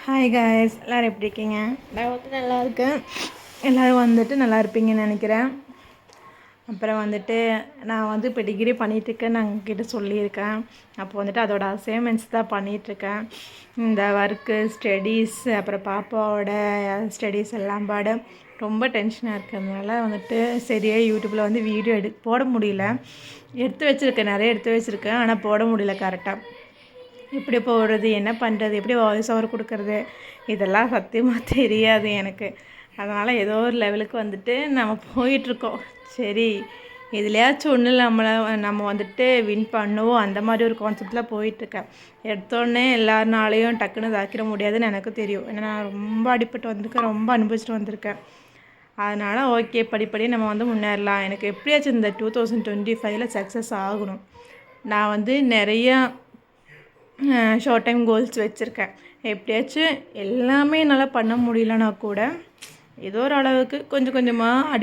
Hi guys, எல்லோரும் எப்படி இருக்கீங்க? நான் வந்து நல்லா இருக்கேன். எல்லோரும் வந்துட்டு நல்லா இருப்பீங்கன்னு நினைக்கிறேன். அப்புறம் வந்துட்டு நான் வந்து இப்போ டிகிரி பண்ணிகிட்ருக்கேன். நான் உங்ககிட்ட சொல்லியிருக்கேன். அப்போ வந்துட்டு அதோட அசைன்மெண்ட்ஸ் தான் பண்ணிகிட்ருக்கேன். இந்த ஒர்க்கு, ஸ்டடீஸ், அப்புறம் பாப்பாவோட ஸ்டடீஸ் எல்லாம் பாட ரொம்ப டென்ஷனாக இருக்கிறதுனால வந்துட்டு சரியாக யூடியூப்பில் வந்து வீடியோ போட முடியல. எடுத்து வச்சுருக்கேன், நிறைய எடுத்து வச்சுருக்கேன், ஆனால் போட முடியல கரெக்டாக. எப்படி போடுறது, என்ன பண்ணுறது, எப்படி வாய்ஸ் ஓவர் கொடுக்குறது, இதெல்லாம் சத்தியமாக தெரியாது எனக்கு. அதனால் ஏதோ ஒரு லெவலுக்கு வந்துட்டு நம்ம போயிட்டுருக்கோம். சரி, எதுலையாச்சும் ஒன்று நம்ம வந்துட்டு வின் பண்ணுவோம், அந்த மாதிரி ஒரு கான்செப்டில் போயிட்டுருக்கேன். எடுத்தோடனே எல்லாருனாலையும் டக்குன்னு இதாக்கிட முடியாதுன்னு எனக்கு தெரியும். ஏன்னா நான் ரொம்ப அடிப்பட்டு வந்திருக்கேன், ரொம்ப அனுபவிச்சுட்டு வந்திருக்கேன். அதனால் ஓகே, படிப்படியே நம்ம வந்து முன்னேறலாம். எனக்கு எப்படியாச்சும் இந்த 2025 சக்ஸஸ் ஆகணும். நான் வந்து நிறையா ஷார்ட் டைம் கோல்ஸ் வச்சுருக்கேன். எப்படியாச்சும் எல்லாமே என்னால் பண்ண முடியலனா கூட ஏதோ ஒரு அளவுக்கு கொஞ்சம் கொஞ்சமாக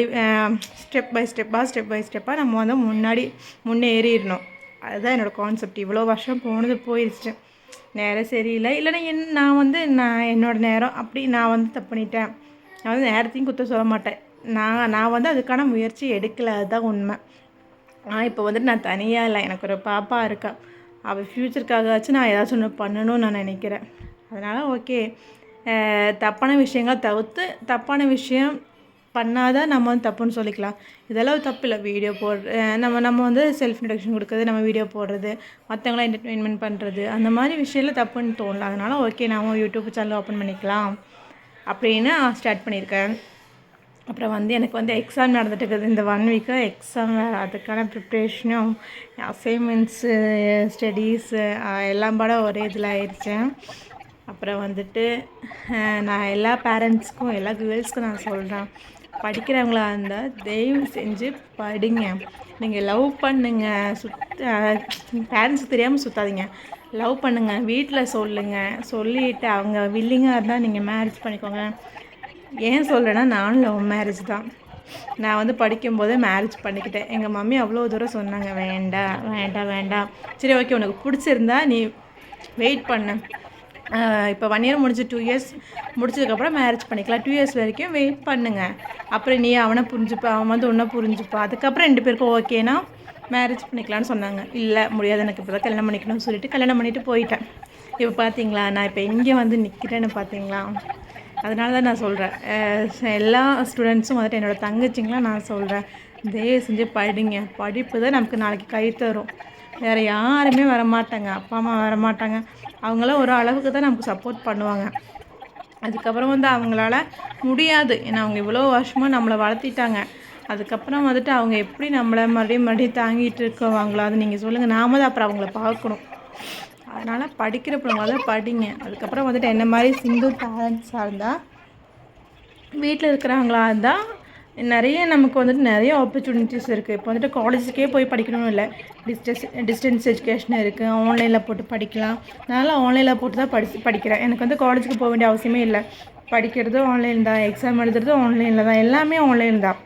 ஸ்டெப் பை ஸ்டெப்பாக நம்ம வந்து முன்னேறிடணும். அதுதான் என்னோடய கான்செப்ட். இவ்வளோ வருஷம் போயிடுச்சு. நேரம் சரியில்லை, இல்லைன்னா நான் என்னோடய நேரம் அப்படி நான் வந்து தப்பு பண்ணிட்டேன். நான் வந்து நேரத்தையும் குத்த சொல்ல மாட்டேன். நான் வந்து அதுக்கான முயற்சி எடுக்கலை, அதுதான் உண்மை. இப்போ வந்துட்டு நான் தனியாக இல்லை, எனக்கு ஒரு பாப்பா இருக்கா. அவள் ஃப்யூச்சருக்காகச்சும் நான் ஏதாச்சும் ஒன்று பண்ணணும்னு நான் நினைக்கிறேன். அதனால் ஓகே, தப்பான விஷயங்கள் தவிர்த்து தப்பான விஷயம் பண்ணாதான் நம்ம வந்து தப்புன்னு சொல்லிக்கலாம். இதெல்லாம் தப்பு இல்லை. வீடியோ நம்ம வந்து செல்ஃப் இன்ட்ரடக்ஷன் கொடுக்குறது, நம்ம வீடியோ போடுறது, மற்றவங்களாம் என்டர்டெயின்மெண்ட் பண்ணுறது, அந்த மாதிரி விஷயத்தில் தப்புன்னு தோணல. அதனால் ஓகே, நம்ம யூடியூப் சேனல் ஓப்பன் பண்ணிக்கலாம் அப்படின்னு ஸ்டார்ட் பண்ணியிருக்கேன். அப்புறம் வந்து எனக்கு வந்து எக்ஸாம் நடந்துட்டு இருக்குது. இந்த 1 வீக்காக எக்ஸாம், அதுக்கான ப்ரிப்ரேஷனும், அசைன்மெண்ட்ஸு, ஸ்டடீஸு எல்லாம் பாட ஒரே இதில் ஆயிடுச்சேன். அப்புறம் வந்துட்டு நான் எல்லா பேரண்ட்ஸ்க்கும், எல்லா கேர்ள்ஸ்க்கும் நான் சொல்கிறேன், படிக்கிறவங்களா இருந்தால் தயவு செஞ்சு படிங்க. நீங்கள் லவ் பண்ணுங்க, பேரண்ட்ஸுக்கு தெரியாமல் சுற்றாதீங்க. லவ் பண்ணுங்கள், வீட்டில் சொல்லிவிட்டு அவங்க வில்லிங்காக இருந்தால் நீங்கள் மேரேஜ் பண்ணிக்கோங்க. ஏன் சொல்கிறேன்னா, நானும் லவ் மேரேஜ் தான். நான் வந்து படிக்கும்போதே மேரேஜ் பண்ணிக்கிட்டேன். எங்கள் மம்மி அவ்வளோ தூரம் சொன்னாங்க, வேண்டாம் வேண்டாம் வேண்டாம், சரி ஓகே, உனக்கு பிடிச்சிருந்தா நீ வெயிட் பண்ணு, இப்போ 1 இயர் முடிஞ்சு 2 இயர்ஸ் முடிச்சதுக்கப்புறம் மேரேஜ் பண்ணிக்கலாம், 2 இயர்ஸ் வரைக்கும் வெயிட் பண்ணுங்கள், அப்புறம் நீ அவனை புரிஞ்சுப்பா, அவன் வந்து உன்னை புரிஞ்சுப்பா, அதுக்கப்புறம் 2 பேருக்கும் ஓகேனா மேரேஜ் பண்ணிக்கலான்னு சொன்னாங்க. இல்லை முடியாது, எனக்கு இப்போ தான் கல்யாணம் பண்ணிக்கணும்னு சொல்லிட்டு கல்யாணம் பண்ணிவிட்டு போயிட்டேன். இப்போ பார்த்தீங்களா, நான் இப்போ எங்கே வந்து நிற்கிறேன்னு பார்த்தீங்களா? அதனால தான் நான் சொல்கிறேன், எல்லா ஸ்டூடெண்ட்ஸும் வந்துட்டு என்னோடய தங்கச்சிங்களாம் நான் சொல்கிறேன், தயவு செஞ்சு படிங்க. படிப்பு தான் நமக்கு நாளைக்கு கை தரும். வேறு யாருமே வரமாட்டாங்க, அப்பா அம்மா வரமாட்டாங்க. அவங்களாம் ஒரு அளவுக்கு தான் நமக்கு சப்போர்ட் பண்ணுவாங்க. அதுக்கப்புறம் வந்து அவங்களால முடியாது. ஏன்னா அவங்க இவ்வளோ வருஷமாக நம்மளை வளர்த்திட்டாங்க. அதுக்கப்புறம் வந்துட்டு அவங்க எப்படி நம்மளை மறுபடியும் தாங்கிட்டு இருக்குவாங்களோ, அது நீங்கள் சொல்லுங்கள். நாம தான் அப்புறம் அவங்கள பார்க்கணும். அதனால் படிக்கிற பிள்ளைங்கள தான் படிங்க. அதுக்கப்புறம் வந்துட்டு என்ன மாதிரி சிங்கிள் பேரண்ட்ஸாக இருந்தால், வீட்டில் இருக்கிறவங்களா இருந்தால் நிறைய நமக்கு வந்துட்டு நிறைய ஆப்பர்ச்சுனிட்டிஸ் இருக்குது. இப்போ வந்துட்டு காலேஜுக்கே போய் படிக்கணும்னு இல்லை, டிஸ்டன்ஸ் எஜுகேஷன் இருக்குது, ஆன்லைனில் போட்டு படிக்கலாம். அதனால் ஆன்லைனில் போட்டு தான் படிக்கிறேன். எனக்கு வந்து காலேஜுக்கு போக வேண்டிய அவசியமே இல்லை. படிக்கிறதும் ஆன்லைன் தான், எக்ஸாம் எழுதுறதும் ஆன்லைனில் தான், எல்லாமே ஆன்லைன் தான்,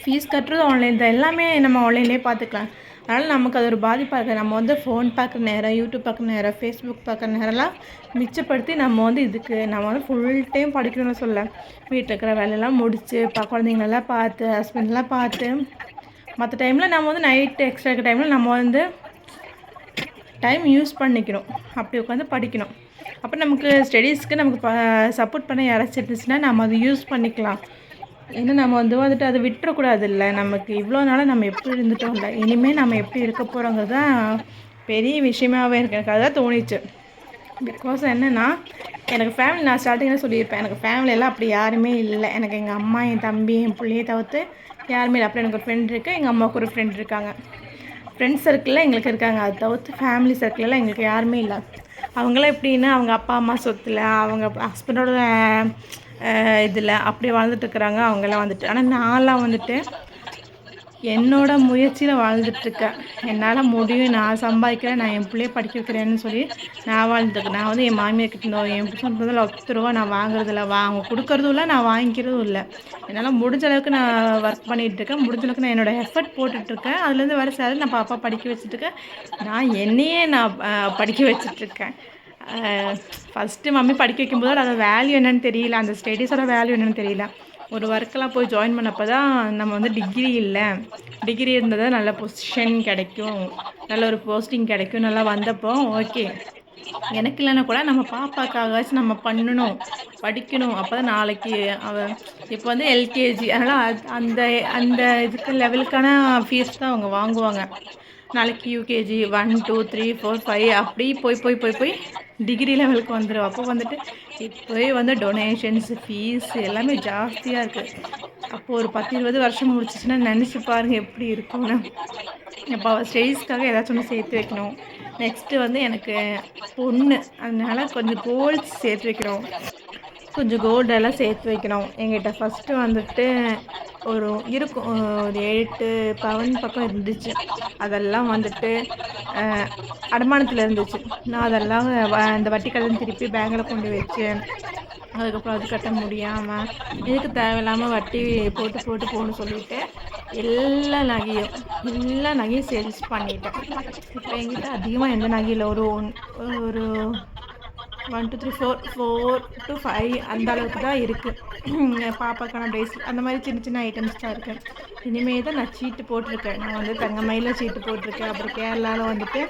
ஃபீஸ் கட்டுறதும் ஆன்லைன் தான், எல்லாமே நம்ம ஆன்லைன்லேயே பார்த்துக்கலாம். அதனால் நமக்கு அது ஒரு பாதிப்பாக இருக்குது. நம்ம வந்து ஃபோன் பார்க்குற நேரம், யூடியூப் பார்க்குற நேரம், ஃபேஸ்புக் பார்க்குற நேரம்லாம் மிச்சப்படுத்தி நம்ம வந்து ஃபுல் டைம் படிக்கணும்னு சொல்ல, வீட்டில் இருக்கிற வேலையெல்லாம் முடித்து குழந்தைங்களெல்லாம் பார்த்து, ஹஸ்பண்ட்லாம் பார்த்து, மற்ற டைமில் நம்ம வந்து நைட்டு எக்ஸ்ட்ரா இருக்கிற டைமில் நம்ம வந்து டைம் யூஸ் பண்ணிக்கணும். அப்படி உட்காந்து படிக்கணும். அப்போ நமக்கு ஸ்டடீஸ்க்கு நமக்கு சப்போர்ட் பண்ண யாராச்சும் இருந்துச்சுன்னா நம்ம அதை யூஸ் பண்ணிக்கலாம். ஏன்னா நம்ம வந்துட்டு அதை விட்டுறக்கூடாது. இல்லை, நமக்கு இவ்வளோ நாளாக நம்ம எப்படி இருந்துட்டோம், இல்லை இனிமேல் நம்ம எப்படி இருக்க போகிறோங்கிறது தான் பெரிய விஷயமாகவே இருக்குது. எனக்கு அதுதான் தோணிச்சு. பிகாஸ் என்னென்னா, எனக்கு ஃபேமிலி, நான் ஸ்டார்டிங்கில் சொல்லியிருப்பேன், எனக்கு ஃபேமிலியெல்லாம் அப்படி யாருமே இல்லை. எனக்கு எங்கள் அம்மா, என் தம்பி, என் பிள்ளையை தவிர்த்து யாருமே இல்லை. அப்புறம் எனக்கு ஒரு ஃப்ரெண்ட் இருக்குது, எங்கள் அம்மாவுக்கு ஒரு ஃப்ரெண்ட் இருக்காங்க, ஃப்ரெண்ட்ஸ் சர்க்கிளில் எங்களுக்கு இருக்காங்க. அது தவிர்த்து ஃபேமிலி சர்க்கிளெல்லாம் எங்களுக்கு யாருமே இல்லை. அவங்களாம் எப்படின்னா, அவங்க அப்பா அம்மா சொத்தில், அவங்க ஹஸ்பண்டோட இதில் அப்படி வாழ்ந்துட்டுருக்குறாங்க அவங்கெல்லாம் வந்துட்டு. ஆனால் நான்லாம் வந்துட்டு என்னோடய முயற்சியில் வாழ்ந்துட்டுருக்கேன். என்னால் முடியும், நான் சம்பாதிக்கிறேன், நான் என் பிள்ளைய படிக்க வைக்கிறேன்னு சொல்லி நான் வாழ்ந்துட்டுருக்கேன். நான் வந்து என் மாமியார் கிட்ட என் புருஷன் ₹10 நான் வாங்குறதில்ல, அவங்க கொடுக்குறதும் இல்லை, நான் வாங்கிக்கிறதும் இல்லை. என்னால் முடிஞ்ச அளவுக்கு நான் ஒர்க் பண்ணிகிட்ருக்கேன். முடிஞ்ச அளவுக்கு நான் என்னோடய எஃபர்ட் போட்டுட்ருக்கேன். அதுலேருந்து வர சேலரி நான் பாப்பா படிக்க வச்சுட்ருக்கேன். நான் என்னையே படிக்க வச்சுட்ருக்கேன். ஃபஸ்ட்டு மம்மி படிக்க வைக்கும்போது அதோட வேல்யூ என்னென்னு தெரியல, அந்த ஸ்டடீஸோட வேல்யூ என்னென்னு தெரியல. ஒரு ஒர்க்கெல்லாம் போய் ஜாயின் பண்ணப்போ தான் நம்ம வந்து டிகிரி இல்லை, டிகிரி இருந்தது நல்ல பொசிஷன் கிடைக்கும், நல்ல ஒரு போஸ்டிங் கிடைக்கும், நல்லா வந்தப்போ ஓகே எனக்கு இல்லைன்னா கூட நம்ம பாப்பாக்காகவாச்சும் நம்ம பண்ணணும், படிக்கணும். அப்போ தான் நாளைக்கு இப்போ வந்து எல்கேஜி, அதனால் அந்த அந்த இதுக்கு லெவலுக்கான ஃபீஸ் தான் அவங்க வாங்குவாங்க. நாளைக்கு யூகேஜி 1 2 3 4 5 அப்படி போய் போய் போய் போய் டிகிரி லெவலுக்கு வந்துடும். அப்போ வந்துட்டு இப்போவே வந்து டொனேஷன்ஸ் ஃபீஸ் எல்லாமே ஜாஸ்தியாக இருக்குது. அப்போது ஒரு 10 20 வருஷம் முடிச்சிச்சுன்னா நினச்சி பாருங்கள் எப்படி இருக்கும்னு. இப்போ ஸ்டடீஸ்க்காக ஏதாச்சும் ஒன்று சேர்த்து வைக்கணும். நெக்ஸ்ட்டு வந்து எனக்கு பொண்ணு, அதனால் கொஞ்சம் கோல்ஸ் சேர்த்து வைக்கணும், கொஞ்சம் கோல்டெல்லாம் சேர்த்து வைக்கணும். எங்கிட்ட ஃபஸ்ட்டு வந்துட்டு ஒரு இருக்கும் ஒரு 8 பவுன் பக்கம் இருந்துச்சு. அதெல்லாம் வந்துட்டு அடமானத்தில் இருந்துச்சு. நான் அதெல்லாம் அந்த வட்டிக்கடன் திருப்பி பேங்கில் கொண்டு வச்சு அதுக்கப்புறம் அது கட்ட முடியாமல் இதுக்கு தேவையில்லாமல் வட்டி போட்டு போட்டு போகணும்னு சொல்லிவிட்டு எல்லா நகையும் சேல்ஸ் பண்ணிட்டேன். இப்போ என்கிட்ட அதிகமாக எந்த நகையில் ஒரு 1 2 3 4 to 5 அந்த அளவுக்கு தான் இருக்குது. பாப்பாக்கான ப்ரேஸ்லெட் அந்த மாதிரி சின்ன சின்ன ஐட்டம்ஸ் தான் இருக்குது. இனிமேல் தான் நான் சீட்டு போட்டிருக்கேன். நான் வந்து தங்கமயில சீட்டு போட்டிருக்கேன். அப்புறம் கேரளாவில் வந்துட்டு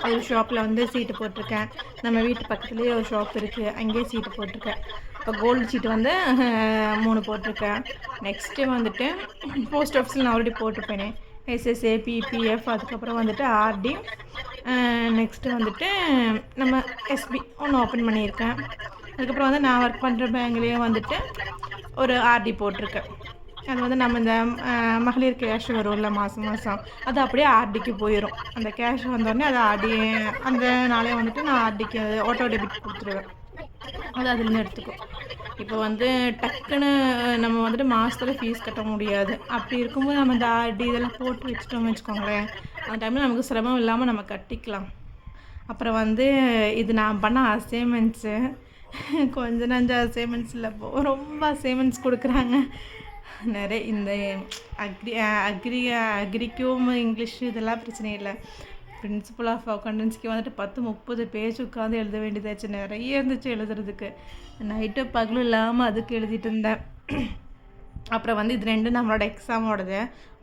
ஒரு ஷாப்பில் வந்து சீட்டு போட்டிருக்கேன். நம்ம வீட்டு பக்கத்துலேயே ஒரு ஷாப் இருக்குது, அங்கேயே சீட்டு போட்டிருக்கேன். இப்போ கோல்டு சீட்டு வந்து 3 போட்டிருக்கேன். நெக்ஸ்ட்டு வந்துட்டு போஸ்ட் ஆஃபீஸில் நான் ஆல்ரெடி போட்டிருப்பேனே, எஸ்எஸ்ஏ, பிபிஎஃப், அதுக்கப்புறம் வந்துட்டு ஆர்டி, நெக்ஸ்ட்டு வந்துட்டு நம்ம எஸ்பி ஒன்று ஓப்பன் பண்ணியிருக்கேன். அதுக்கப்புறம் வந்து நான் ஒர்க் பண்ணுற பேங்க்லேயே வந்துட்டு ஒரு ஆர்டி போட்டிருக்கேன். அது வந்து நம்ம இந்த மகளிர் கேஷ் வரும்ல மாதம் அது அப்படியே ஆர்டிக்கு போயிடும். அந்த கேஷ் வந்தோடனே அது ஆர்டி அந்த நாளே வந்துட்டு நான் ஆர்டிக்கு ஆட்டோ டெபிட் கொடுத்துருவேன். அது அதுலேருந்து எடுத்துக்கும். இப்போ வந்து டக்குன்னு நம்ம வந்துட்டு மாதத்தில் ஃபீஸ் கட்ட முடியாது. அப்படி இருக்கும்போது நம்ம இந்த ஆர்டி இதெல்லாம் போட்டு வச்சுட்டோம்னு வச்சுக்கோங்களேன், அந்த டைமில் நமக்கு சிரமம் இல்லாமல் நம்ம கட்டிக்கலாம். அப்புறம் வந்து இது நான் பண்ண அசைன்மெண்ட்ஸு, கொஞ்சம் நஞ்சம் அசைன்மெண்ட்ஸ் இல்லை, ரொம்ப அசைன்மெண்ட்ஸ் கொடுக்குறாங்க நிறைய. இந்த அக்ரிக்கும் இங்கிலீஷ் இதெல்லாம் பிரச்சனை இல்லை. பிரின்சிபல் ஆஃப் அக்கௌண்டன்சிக்கு வந்துட்டு 10-30 பேஜ் உட்காந்து எழுத வேண்டியதாச்சு. நிறைய இருந்துச்சு எழுதுறதுக்கு. நைட்டு பகலும் இல்லாமல் அதுக்கு எழுதிட்டு இருந்தேன். அப்புறம் வந்து இது 2 நம்மளோட எக்ஸாமோடது.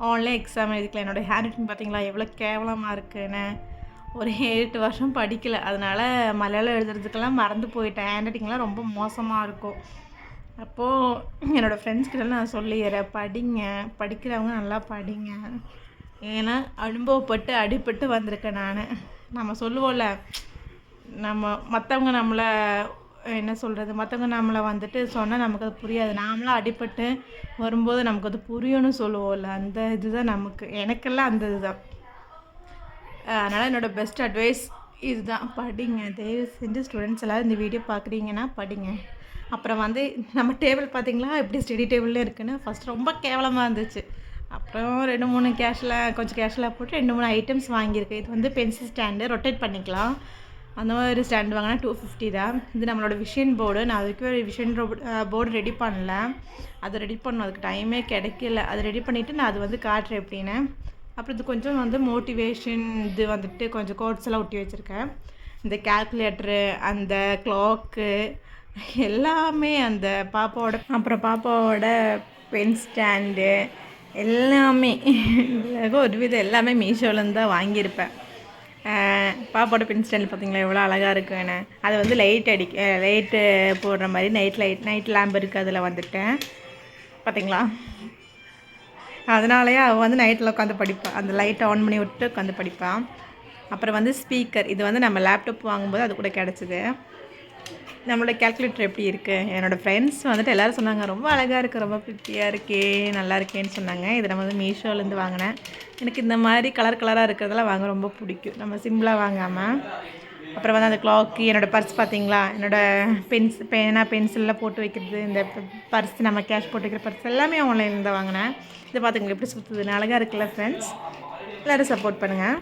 ஆன்லைன் எக்ஸாம் எழுதிக்கலாம். என்னோடய ஹேண்ட் ரைட்டிங் பார்த்தீங்களா எவ்வளோ கேவலமாக இருக்குன்னு. ஒரு 8 வருஷம் படிக்கலை, அதனால் மலையாளம் எழுதுறதுக்கெல்லாம் மறந்து போயிட்டேன். ஹேண்ட் ரைட்டிங்லாம் ரொம்ப மோசமாக இருக்கும். அப்போது என்னோடய ஃப்ரெண்ட்ஸ்கிட்டலாம் நான் சொல்லிடுறேன், படிங்க, படிக்கிறவங்க நல்லா படிங்க. ஏன்னா அனுபவப்பட்டு அடிபட்டு வந்திருக்கேன் நான். நம்ம சொல்லுவோம்ல, நம்ம மற்றவங்க நம்மளை என்ன சொல்கிறது, மற்றவங்க நம்மளை வந்துட்டு சொன்னால் நமக்கு அது புரியாது. நாமளாம் அடிபட்டு வரும்போது நமக்கு அது புரியணும்னு சொல்லுவோம்ல, அந்த இதுதான் நமக்கு, எனக்கெல்லாம் அந்த இதுதான். அதனால் என்னோடய பெஸ்ட் அட்வைஸ் இதுதான், படிங்க. தயவு செஞ்சு ஸ்டூடெண்ட்ஸ் எல்லோரும் இந்த வீடியோ பார்க்குறீங்கன்னா படிங்க. அப்புறம் வந்து நம்ம டேபிள் பார்த்திங்களா எப்படி ஸ்டடி டேபிளில் இருக்குன்னு. ஃபஸ்ட் ரொம்ப கேவலமாக இருந்துச்சு. அப்புறம் 2-3 கொஞ்சம் கேஷில் போட்டு 2-3 ஐட்டம்ஸ் வாங்கியிருக்கேன். இது வந்து பென்சில் ஸ்டாண்டு, ரொட்டேட் பண்ணிக்கலாம். அந்த மாதிரி ஸ்டாண்டு வாங்கினா 250 தான். இது நம்மளோட விஷன் போர்டு. நான் அதுக்கு ஒரு விஷன் போர்டு ரெடி பண்ணல. அதை ரெடி பண்ணணும், அதுக்கு டைமே கிடைக்கல. அதை ரெடி பண்ணிவிட்டு நான் அது வந்து காட்டுறேன் எப்படின்னு. அப்புறம் இது கொஞ்சம் வந்து மோட்டிவேஷன் இது வந்துட்டு கொஞ்சம் கோட்ஸ் எல்லாம் ஒட்டி வச்சுருக்கேன். இந்த கேல்குலேட்டரு, அந்த கிளாக்கு எல்லாமே அந்த பாப்பாவோட பென் ஸ்டாண்டு எல்லாமே ஒரு விதம் எல்லாமே மீஷோலேருந்து தான் வாங்கியிருப்பேன். பாப்பாவோட பென் ஸ்டாண்ட் பார்த்திங்களா எவ்வளோ அழகாக இருக்குன்னு. அது வந்து லைட்டு போடுற மாதிரி நைட் லேம்ப் இருக்குது, அதில் வந்துட்டேன் பார்த்திங்களா. அதனாலேயே அவள் வந்து நைட்டில் உட்காந்து படிப்பாள், அந்த லைட்டை ஆன் பண்ணி விட்டு உட்காந்து படிப்பாள். அப்புறம் வந்து ஸ்பீக்கர், இது வந்து நம்ம லேப்டாப் வாங்கும்போது அது கூட கிடச்சிது. நம்மளோட கேல்குலேட்டர் எப்படி இருக்குது, என்னோடய ஃப்ரெண்ட்ஸ் வந்துட்டு எல்லோரும் சொன்னாங்க ரொம்ப அழகாக இருக்குது, ரொம்ப ப்ரிட்டியாக இருக்கே, நல்லா இருக்கேன்னு சொன்னாங்க. இதை நம்ம வந்து மீஷோலேருந்து வாங்கினேன். எனக்கு இந்த மாதிரி கலராக இருக்கிறதெல்லாம் வாங்க ரொம்ப பிடிக்கும், நம்ம சிம்பிளாக வாங்காமல். அப்புறம் வந்து அந்த கிளாக்கு, என்னோடய பர்ஸ் பார்த்திங்களா, என்னோடய பென்சிலில் போட்டு வைக்கிறது, இந்த பர்ஸ் நம்ம கேஷ் போட்டு வைக்கிற பர்ஸ் எல்லாமே ஆன்லைனில் தான் வாங்கினேன். இதை பார்த்துங்க எப்படி சுற்றுதுன்னு, அழகாக இருக்குல்ல ஃப்ரெண்ட்ஸ். எல்லோரும் சப்போர்ட் பண்ணுங்கள்.